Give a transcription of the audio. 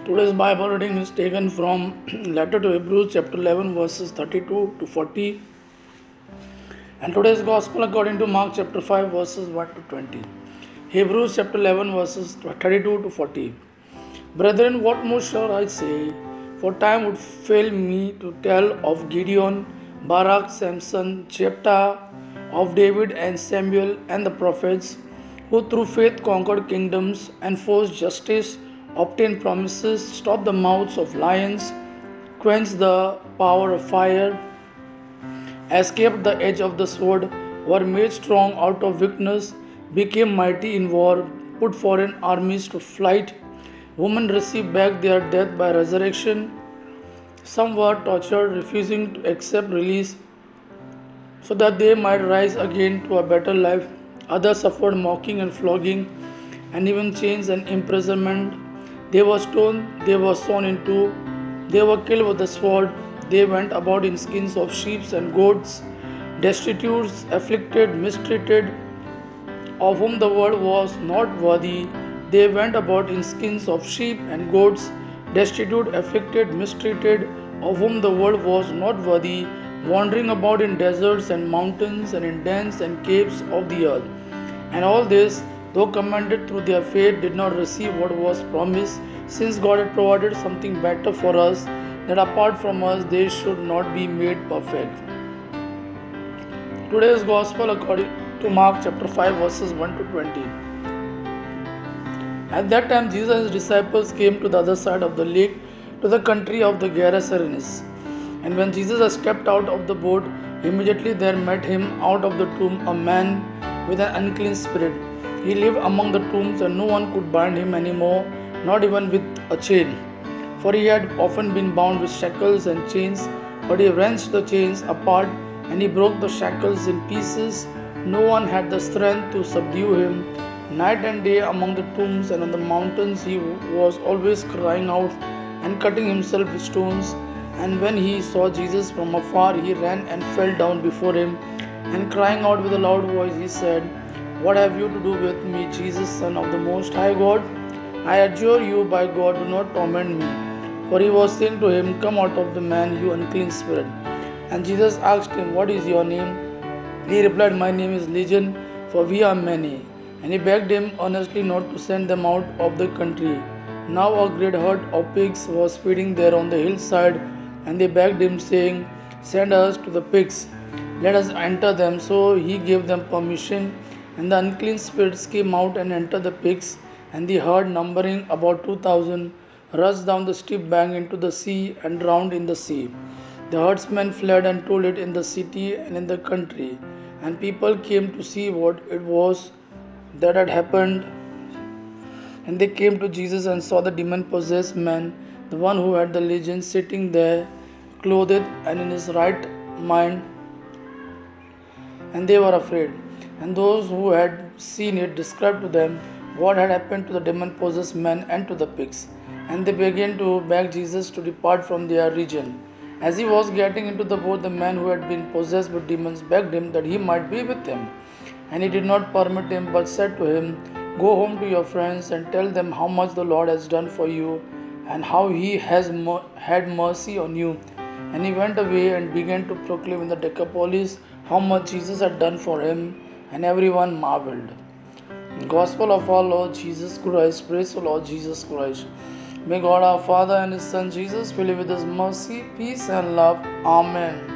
Today's Bible reading is taken from letter to Hebrews chapter 11 verses 32 to 40, and today's Gospel according to Mark chapter 5 verses 1 to 20. Hebrews chapter 11 verses 32 to 40. Brethren, what more shall I say? For time would fail me to tell of Gideon, Barak, Samson, Jephthah, of David and Samuel and the prophets, who through faith conquered kingdoms, enforced justice, obtained promises, stopped the mouths of lions, quenched the power of fire, escaped the edge of the sword, were made strong out of weakness, became mighty in war, put foreign armies to flight. Women received back their death by resurrection. Some were tortured, refusing to accept release so that they might rise again to a better life. Others suffered mocking and flogging, and even chains and imprisonment. They were stoned, they were sawn in two, they were killed with the sword. They went about in skins of sheep and goats, destitute, afflicted, mistreated, of whom the world was not worthy. They went about in skins of sheep and goats, destitute, afflicted, mistreated, of whom the world was not worthy, wandering about in deserts and mountains and in dens and caves of the earth. And all this, though commended through their faith, did not receive what was promised, since God had provided something better for us, that apart from us they should not be made perfect. Today's Gospel according to Mark chapter 5 verses 1 to 20. At that time Jesus and his disciples came to the other side of the lake, to the country of the Gerasenes. And when Jesus had stepped out of the boat, immediately there met him out of the tomb a man with an unclean spirit. He lived among the tombs, and no one could bind him any more, not even with a chain. For he had often been bound with shackles and chains, but he wrenched the chains apart, and he broke the shackles in pieces. No one had the strength to subdue him. Night and day among the tombs and on the mountains he was always crying out and cutting himself with stones. And when he saw Jesus from afar, he ran and fell down before him, and crying out with a loud voice, he said, What have you to do with me, Jesus, Son of the Most High God? I adjure you by God, do not torment me. For he was saying to him, Come out of the man, you unclean spirit. And Jesus asked him, What is your name? He replied, My name is Legion, for we are many. And he begged him earnestly not to send them out of the country. Now a great herd of pigs was feeding there on the hillside, and they begged him, saying, Send us to the pigs, let us enter them. So he gave them permission, and the unclean spirits came out and entered the pigs, and the herd, numbering about 2,000, rushed down the steep bank into the sea and drowned in the sea. The herdsmen fled and told it in the city and in the country, and people came to see what it was that had happened. And they came to Jesus and saw the demon possessed man, the one who had the legion, sitting there, clothed and in his right mind, and they were afraid. And those who had seen it described to them what had happened to the demon possessed man and to the pigs. And they began to beg Jesus to depart from their region. As he was getting into the boat, the man who had been possessed with demons begged him that he might be with him. And he did not permit him, but said to him, Go home to your friends and tell them how much the Lord has done for you, and how he has had mercy on you. And he went away and began to proclaim in the Decapolis how much Jesus had done for him, and everyone marveled. Gospel of our Lord Jesus Christ. Praise the Lord Jesus Christ. May God our Father and His Son Jesus fill you with His mercy, peace, and love. Amen.